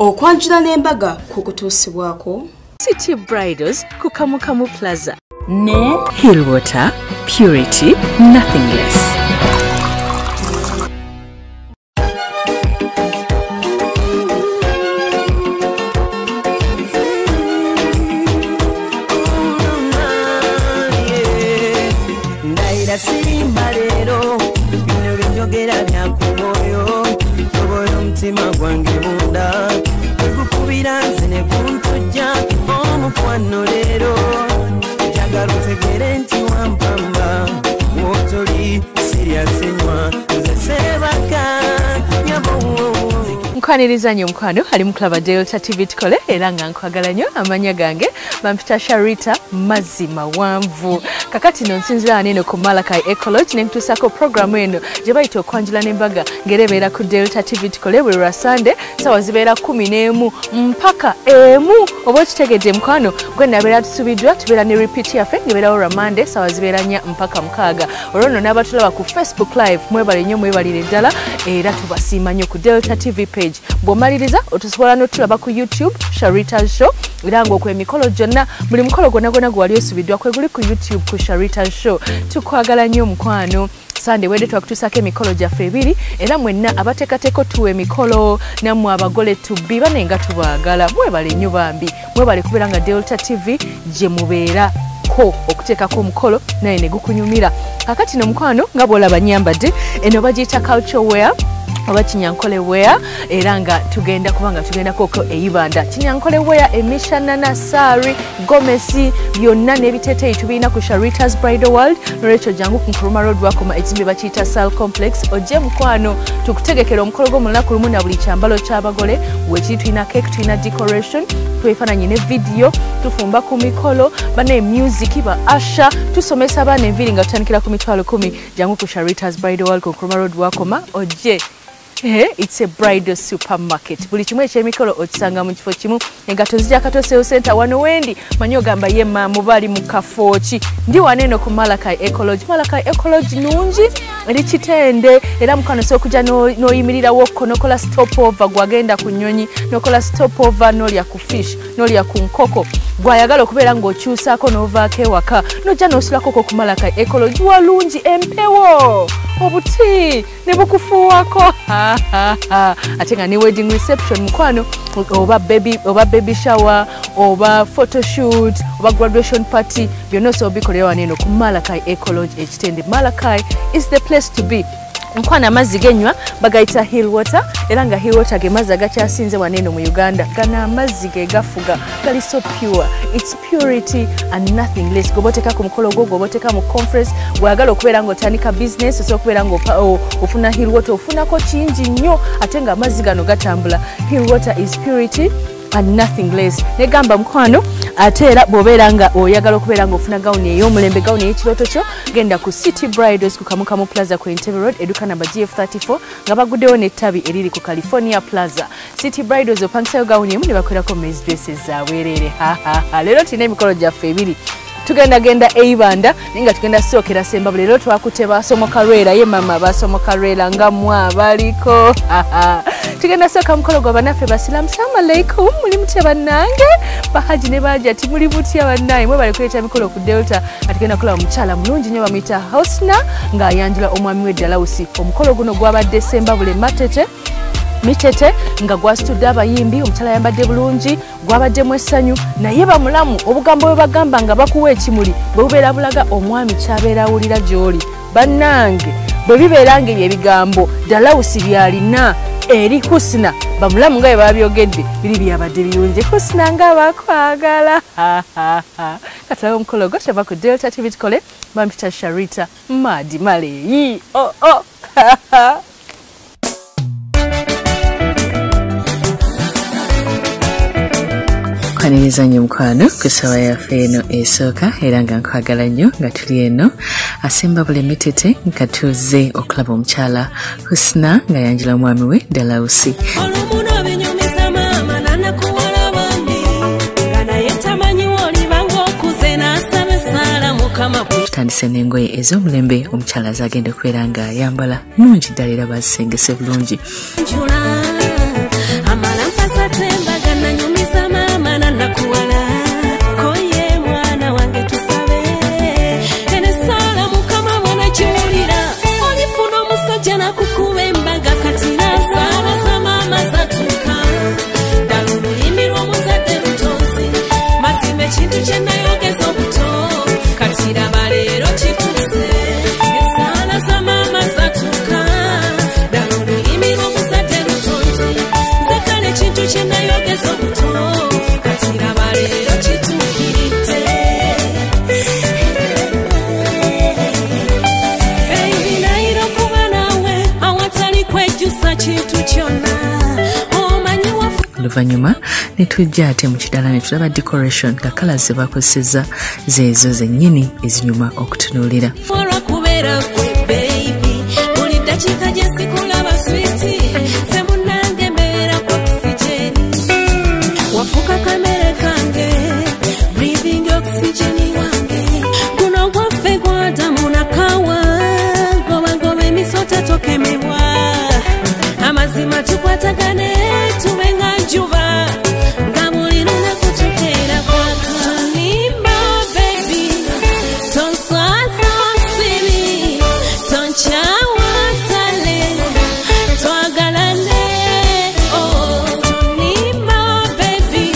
okwanjula n'embaga kukutuusibwako City Bridals ku Kamukamu Plaza ne Hillwater Purity Nothing Less. Nkwaniriza nnyo mukwano ali mu Club Delta TV tukole era nga nkwagala nnyo amanya gange bampita Sharita mazima wanvu kakati no nsinzira neno ku Malakai Ecology nentusako program eno je bayita okwanjula n'embaga ngerebeera ku Delta TV tukole bwe Sunday sawa zibeera 11 mpaka emu oba kitegedde mukwano gwe nabeera tusubidwa tubeera ne repeat yafe ngebeera ora Monday sawa zibeera 4 mpaka 6 olwono n'abatulaba ku Facebook live mwebale nnyo mwebalire ddala era tubasiima nnyo ku Delta TV page Bomaliriza otusobola n'otulaba ku YouTube Sharita Show era ng'okwo emikolo gyonna buli mukolo gwonna gwali osubidwa kwe guli ku YouTube ku Sharita Show tukwagala nnyo mukwano Sunday wede twakutusako emikolo gyaffe ebiri era mwenna abateekateeko tuwa emikolo nammwe abagole tubbi banenga tubaagala mwebale nnyo bambi mwebale kubeera nga Delta TV gye mubeera ko okuteekako omukolo naye ne gukunyumira kakati no mukwano nga bw'olaba nyambadde eno bagiyita culture wear oba kinyankole wear era nga tugenda kubanga tugenda koko eibanda kinyankole wear emishanana sari gomesi byonna n'ebiteeteeyi tubirina ku Sharita's Bridal World n'olwekyo jangu ku Nkrumah Road wakoma ekizimbe bakiyita Sal Complex ojje mukwano tukutegekera omukolo gw'omulunaku lumu na buli kyambalo ky'abagole wekiri tulina cake tulina decoration twefaananye ne video tufumba ku mikolo bane music ba asha tusomesa abaana enviri nga tutandikira ku mitwalo 10 jangu ku Sharita's Bridal World ku Nkrumah Road wakoma ojje it's a bridal supermarket. Buli kimu eky'emikolo okisanga mu kifo kimu. Engato zijja Katoseo Center wano wendi. Manyi ogamba ye mamu bali mu kafo ki. Ndi waneno ku Malakai Ecology. Malakai Ecology nungi eri kitende era mukano so kujja n'oyimirira wokko nokola stopover gwagenda ku nnyonyi nokola stopover n'olya ku fish n'olya ku nkoko. Gwayagala okubeera ng'okyusaako n'ovaako ewaka n'ojja n'osulako ku Malakai Ecology walungi empewo obuti ne bukufuwako ate nga ne wedding reception mukwano oba baby shower oba photoshoot oba graduation party byonna osobola bikolera waneno ku Malakai Ecology ekitende. Malakai is the place to be. Nkwana amazzi genywa bagayita Hillwater era nga Hillwater ge mazzi agakyasinze waneno mu Uganda gana amazzi ge gafuga gali so pure, it's purity and nothing less. Goboteka ku mukolo gwo goboteka mu conference wayagala okubeera nga otandika business so okubeera nga ofuna Hillwater ofunako kingi nnyo ate nga amazzi gano gatambula. Hillwater is purity and nothing less. Negamba mukwano ate era bw'obeera nga oyagala okubeera nga ofuna gawuni ey'omulembe gawuni ey'ekirooto kyo genda ku City Bridals ku Kamukamu Plaza ku Entebbe Road eduka namba GF34 nga baguddewo n'ettabi eriri ku California Plaza. City Bridals opangisayo gawuni emu ne bakolako maize dresses zaweerere. Leero tulina emikolo gyaffe ebiri. Tugenda eibanda ninga tugenda sookera Sembabule leero twakute basomoka rwera ye mama basomoka rwera nga mwa baliko tugenda sooka mukolo gwa banaffe basilamu salamu alaikum muli mutya bannange bahaji ne baja ati muli mutya bannaye mwe bali kuleeta mikolo ku Delta atugenda kulaba mukyala mulungi nnyo bamuyita Hosna ng'ayanjula omwami we Dalausi. Omukolo guno gwabadde Sembabule Mitete nga gwasitudde abayimbi omukyala yambadde bulungi gwabaddemu essanyu naye bamulamu obugambo bwe bagamba nga bakuwa ekimuli bwe bubeera bulaga omwami kyabeera awulira gy'oli. Bannange bwe bibeera nga ebyo ebigambo Dalausi byalina eri Husna bamulamu nga bwe babyogedde biri byabadde birungi. Husna nga bakwagala katulabe omukolo gwo tava ku Delta TV tukole bampita Sharita Madi Maleyi Kwaniriza nnyo mukwano ku ssaawa yaffe eno esooka era nga nkwagala nnyo nga tuli eno Sembabule Mitete nga tuze okulaba omukyala Husna nga yanjula mwami we Dalausi. Tutandise n'engoye ez'omulembe omukyala zagenda okubeera nga ayambala nungi ddala era bazisengese bulungi. yogeza obuto kati laba leero kituukiridde. Baby naira kuba naawe awatali kwejjusa kintu kyonna omanyi wafu. Oluvannyuma ne tujja ate mu kidala ne tulaba decoration nga kala ze bakozesezza zeezo zennyini ezinyuma okutunuulira. Olw'okubeera gwe baby buli ddakiika gye sikulaba switi ze munnange mbeera ku oxygen wafuuka kamere kange breathing oxygen wange guno gwaffe gwadamu nakawa gobagoba emisota tokemebwa amazima tukwatagane tube nga njuba nga buli lunaku tukeera kwaka nimba baby tonswaza nsiri tonkyawatale twagalane oh nimba baby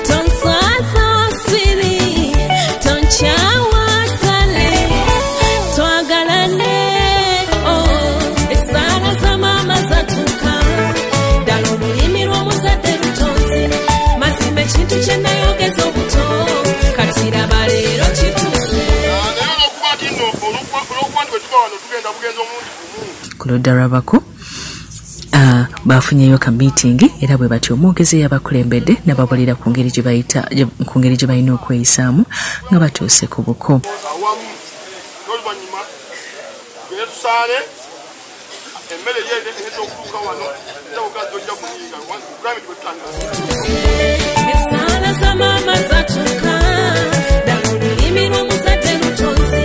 tonswaza nsiri tonkyawatale twagalane oh esaala za maama zatuuka ddala olulimi lw'omuzadde lutonzi mazima ekintu kye nayogeza obuto kati laba leero kituuse. Ku ludda lwabako bafunyeyo ka meeting era bwe batyo omwogezi yabakulembedde n'ababulira ku ngeri gye balina okweyisaamu nga batuuse ku buko. Esaala za maama zatuuka ddala olulimi lw'omuzadde lutonzi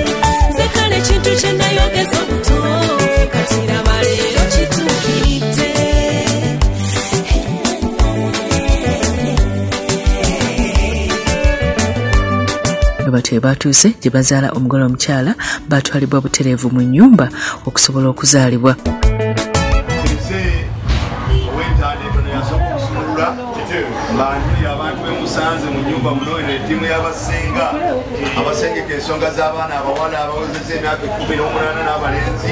nze kale ekintu kye nayogeza obuto kati laba leero kituukiridde. Bwe batyo batuuse gye bazaala omugole omukyala batwalibwa butereevu mu nnyumba okusobola okuzaalibwa. Abantu bemusanze mu nyumba muno etiimu y'abasenga abasengeka ensonga z'abaana abawala abawezeza emyaka 18 n'abalenzi.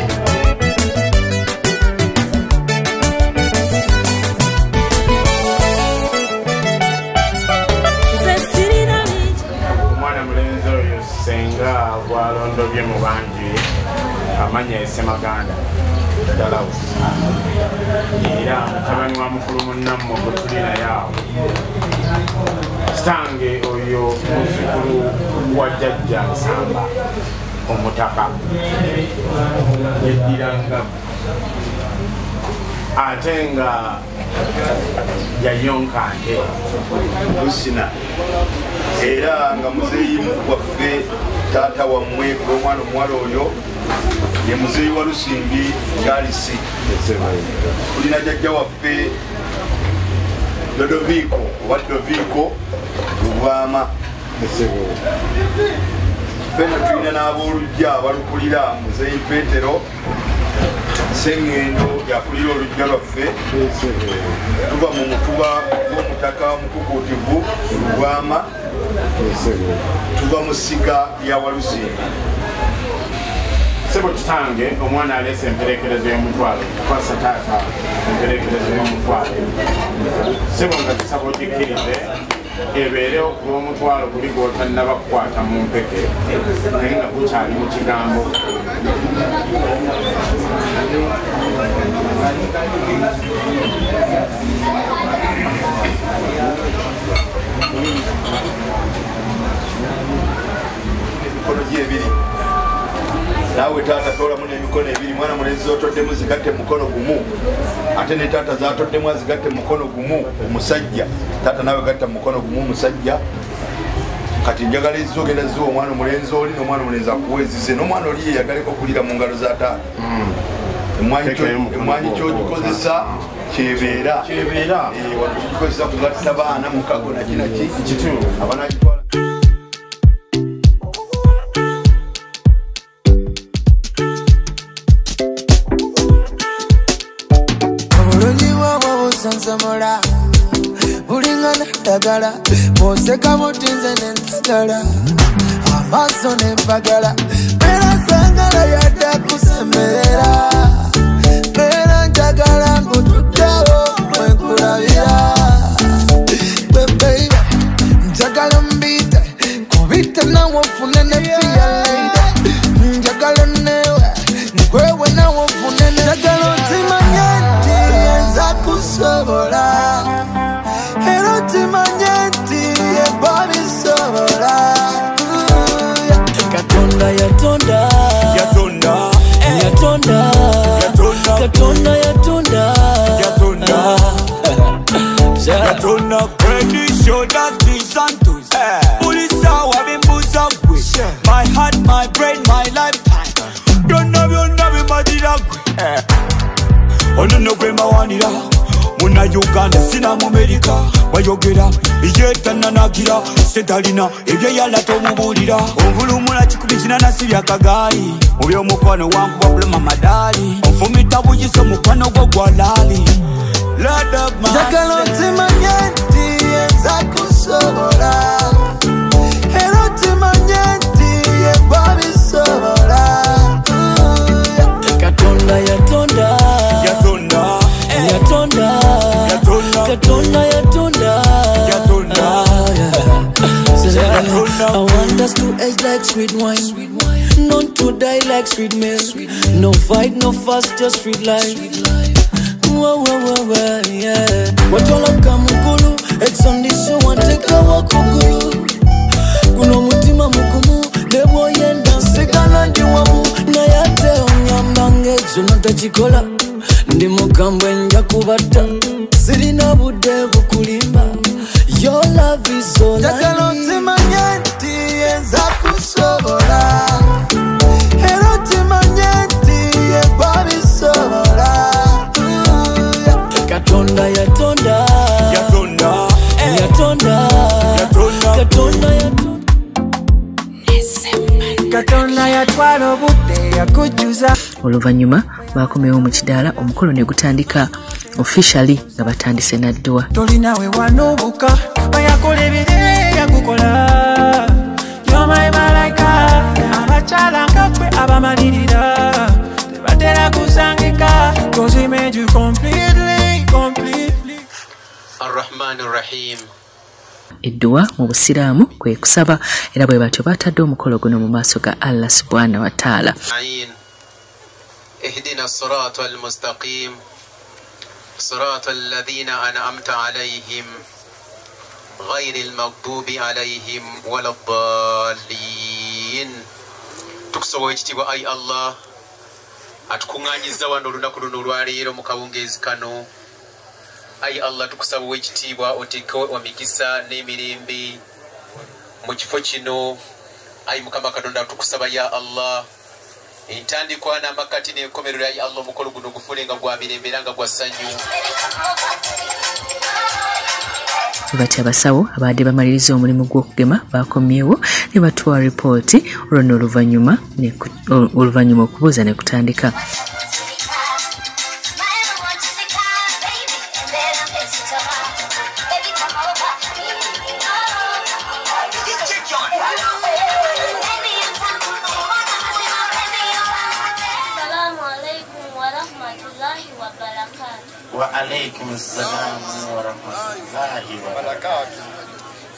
Omwana mulenzi oyo senga gwalondobye mu bangi amanya Ssemaganda Dalawo era mutabani wa mukulu munnammwe gwe tulina yawo kitange oyo muzzukulu wa jjajja Nsamba omutaka yeddiranga ate nga yayonka nte Lusina era nga muzeeyimu waffe taata wammwe omwana omuwala oyo ye muzeeyi wa Lusimbi Charles. Tulina jjajja waffe Dodoviko oba Doviko Lubwama. Ffenna tulina n'aboolujja abalukulira muzeeyi Petero Sengendo yakulira olujja lwaffe tuva mu mutuba gw'omutaka mukukuutivu Lubwama tuva mu ssiga lya Walusimbi. Sebo kitange omwana alese emperekerezo y'omutwalo kwasa taata emperekerezo y'omutwalo sebo nga tusaba ogikkirize ebeere olw'omutwalo guli gw'otannaba kukwata mu mpeke naye nga gukyali mu kigambo. Emikono gye ebiri naawe taata toolamu n'emikono ebiri mwana mulenzi otoddemu zigatte mukono gumu ate ne taata zatoddemu azigatte mukono gumu omusajja taata naawe gatta mukono gumu omusajja. Kati njagala ezzo ogenda ziwa omwana omulenzi oli n'omwana omulenzi akuwezize n'omwana oli yeyagaleko okulira mu ngalo za taata. Emmwanyi kyogikozesa kyebeera wano tugikozesa kugatta baana mukago nakinaki abanagitwala. Sansamola bulingana ddagala bw'oseka butinze n'entagala amaaso n'empagala era sangala yadde kusemberera era njagala ng'otuddewo mwekulabira kusobola era timanye nti yeba bisobola Katonda yatonda yatonda yatonda Katonda yatonda yatonda yatonda predishoda santos Ulisa wabimbuza gwe my heart my brain my lifetime byonna bimadira gwe ono no gwe mawanira muna Uganda sina mu America bayogera yetananagira setalina ebyo yala tomubulira ovulumula kikubikina nasibya kagaali mu byomukwano wangu wabulema madali onfumita buyiso mukwano gwo gwalali njagala otimanye nti yenza kusobola era otimanye nti yeba bisobola Katonda yatonda yatonda yatonda Katonda yatonda yatonda I want us to age like sweet wine, not to die like sweet milk. No fight, no fuss, just sweet life. Whoa, yeah. What all of Kamukulu, it's on this show and take a walk Kukulu. Kuno mutima mukumu, the boy and dance, Sekana Diwamu, Nayate Onyambange, Jonata Chikola, Ndimokamba Njakubata, Sirina Bude Bukulimba. Your love is so nice. Njagala otimanye nti yenza kusobola era otimanye nti yeba bisobola Katonda yatonda yatonda yatonda Katonda yatonda Katonda yatwala obudde yakujuza oluvannyuma bakomewo mu kidaala omukolo ne gutandika officially nga batandise naddwa tolinawe wanubuka bayakola ebire yakukola yomaye malayika abakyala nga gwe abamalirira tebatera kusangika cause he made you completely Ar-Rahman Ar-Rahim Edduwa mu busiraamu kwe kusaba era bwe batyo batadde omukolo guno mu maaso ga Allah subhanahu wa ta'ala Ihdina as-sirata al-mustaqim صراط الذين أنعمت عليهم غير المغضوب عليهم ولا الضالين tukusobola ekitiibwa ayi Allah atukuŋŋaanyiza wano olunaku luno olwaleero mu kawungeezi kano ayi Allah tukusaba ekitiibwa oteeke omikisa n'emirembe mu kifo kino ayi Mukama Katonda tukusaba ya Allah entandikwa n'amakati n'enkomerero ya Allah omukolo guno gufule nga gwa mirembe era nga gwa ssanyu bati abasawo abadde bamaliriza omulimu gw'okugema bakomyewo ne batuwa ripooti olwo oluvannyuma okubuuza ne kutandika وعليكم السلام ورحمة الله وبركاته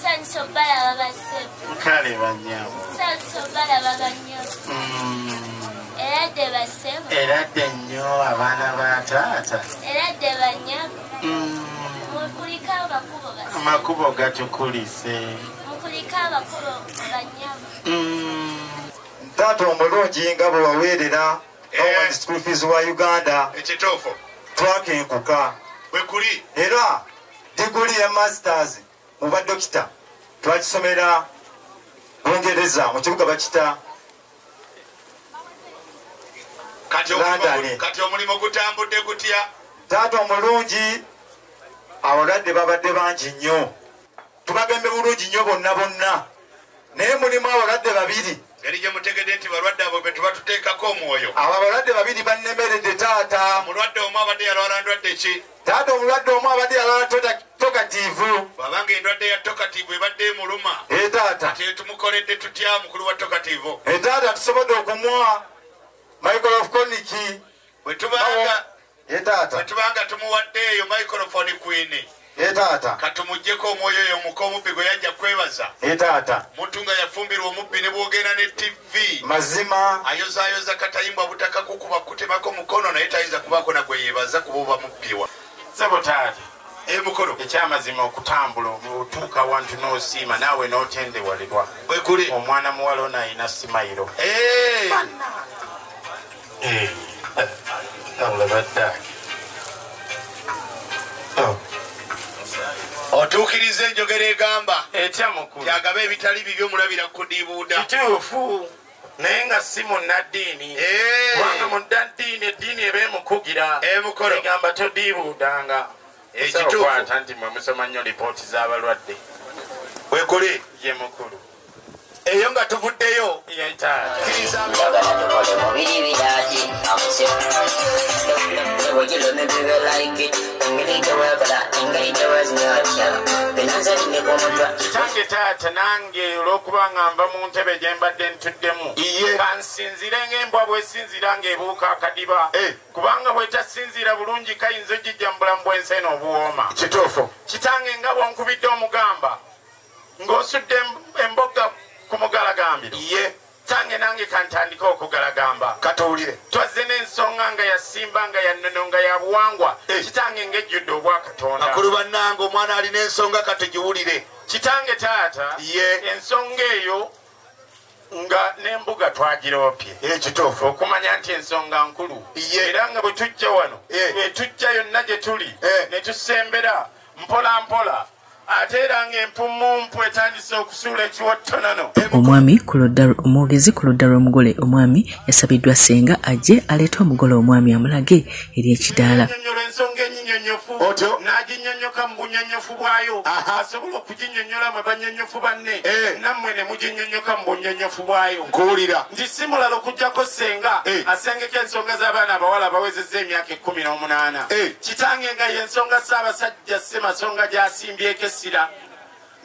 Sanso bala bagasebo. Kale banyawo. Sanso bala baganyo. Erade basebo. Erade nnyo abaana ba taata. Erade banyabo. Mukulika abakubo basebo. Amakubo gatukulise. Mukulika abakubo banyabo. Taata omulungi nga bwe waweerera school fees wa Uganda. Ekituufu. Twakenkuka. Bwe kuli. Era diguli ya masters mu badokita twakisomera Bungereza mu kibuga bakita kati omulimu gutambudde gutya. Taata omulungi abalwadde babadde bangi nnyo tubagembe bulungi nnyo bonna naye mulimu abalwadde babiri ngeri gye mutegedde nti balwadde abo be tuba tuteekako omwoyo. abo abalwadde babiri bannemeredde taata. Mulwadde omu abadde yalwala ndwadde ki? Taata omulwadde omu abadde yalwala tokatiivu. Bwabanga endwadde ya tokatiivu ebadde emuluma. Taata kati tumukoledde tutya mukulu wa tokatiivu? Taata tusobodde okumuwa microphonic bwe tubanga taata tumuwadde eyo microphone queen. Taata katumuggyeko omwoyo oyo omuka omubbi gwe yajja kwebaza. Taata muntu nga yafumbirwa omubbi ne bwogenda ne TV mazima ayozaayoza katayimbwa butaka kukuba kutemako mukono naye tayinza kubaako nagwe yeebaza kuba oba mubbiwa. Sabotage. Mukolo. Ekyamazima okutambula otuuka wantu n'osiima naawe n'otendewalibwa. Wekuli. Omwana muwala ono ayina simayiro. Alabadda. Otuukiriza enjogera egamba etya mukulu kyagaba ebitali bibyo omulabira kudiibuuda. Kituufu naye nga si munnaddiini kubanga munnaddiini eddiini eba emukugira Mukolo. egamba todiibuudanga. Ekituufu nti mwe musoma nnyo lipooti z'abalwadde. Wekuli. Ye mukulu. Eyo nga tuvuddeyo yayitaata kitange taata nange olw'okuba nga nva mu ntebe gye mbadde ntuddemu kansinzire ng'embwa bw'esinzira ng'ebuuka akadiba kubanga bw'etasinzira bulungi kayinza ogijja mu bulamu bw'ensi eno obuwooma. Kituufu. Kitange nga bw'onkubidde omugamba ng'osudde emboga ku mugalagambiro tange nange kantandika okugalagamba katuwulire twazze n'ensonga nga yasimba nga yannono nga ya buwangwa kitange ng'ejjudde obwakatonda akulu bannange omwana alina ensonga katugiwulire. kitange taata ensonga eyo nga n'embuga twagiroopye ekituufu okumanya nti ensonga nkulu era nga bwe tujja wano tujja yonna gye tuli ne tusembera mpola mpola ate era ng'empumumpu etandise okusuula ekiwottonono. Omwami omwogezi ku ludda lw'omugole omwami yasabiddwa senga ajje aleete omugole omwami amulage eri ekidaala. Nnyonnyola ensonga ennyinnyonnyofu n'aginnyonnyoka mu bunnyonnyofu bwayo asobola okuginnyonnyola mwe bannyonnyofu banne nammwe ne muginnyonnyoka mu bunnyonnyofu bwayo. Nkuwulira nti si mulala okugjako senga asengeka ensonga z'abaana abawala abawezezza emyaka 18 kitange nga y'ensonga Ssaabasajja Ssemasonga gy'asimbyeko essira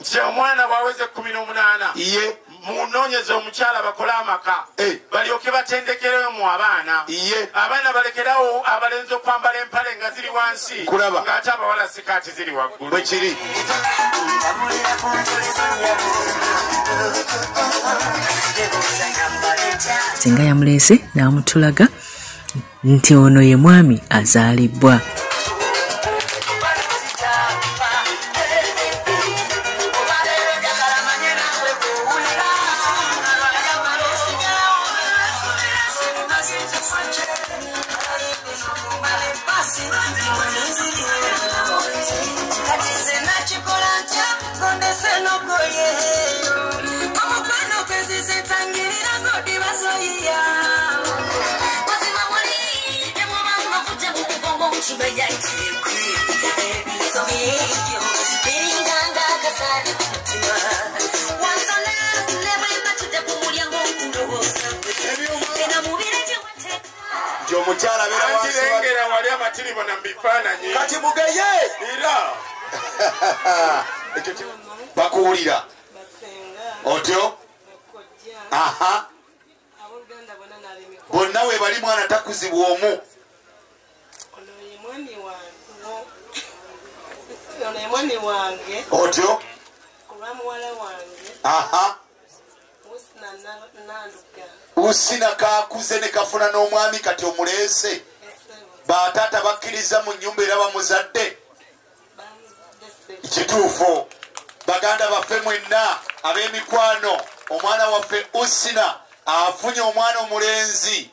nti omwana bw'aweze 18 munoonyeza omukyala bakole amaka balyoke batendekereyo mu abaana balekerawo abalenzi okwambala empale nga ziri wansi ng'ate abawala sikaati ziri waggulu bwekiri. Senga yamuleese n'amutulaga nti ono ye mwami azaalibwa. Omukyala beera wansi wali amatiribo na mbifaananyi kati mugeye era bakuwulira otyo bonna we bali mwana takuzibwa omu otyo Usina kakuze ne kafuna n'omwami kati omuleese bataata bakkiriza mu nnyumba era bamuzadde kituufu baganda baffe mwenna ab'emikwano omwana waffe Usina afunye omwana omulenzi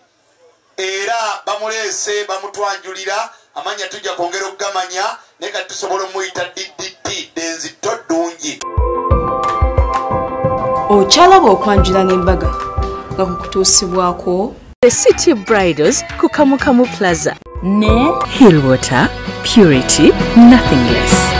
era bamuleese bamutwanjulira amanya tujja kwongera okugamanya naye kati tusobola omuyita DDT denzito ddungi. Okyalaba okwanjula n'embaga nga kukutuusibwako The City Bridals ku Kamukamu Plaza ne Hillwater Purity Nothing Less.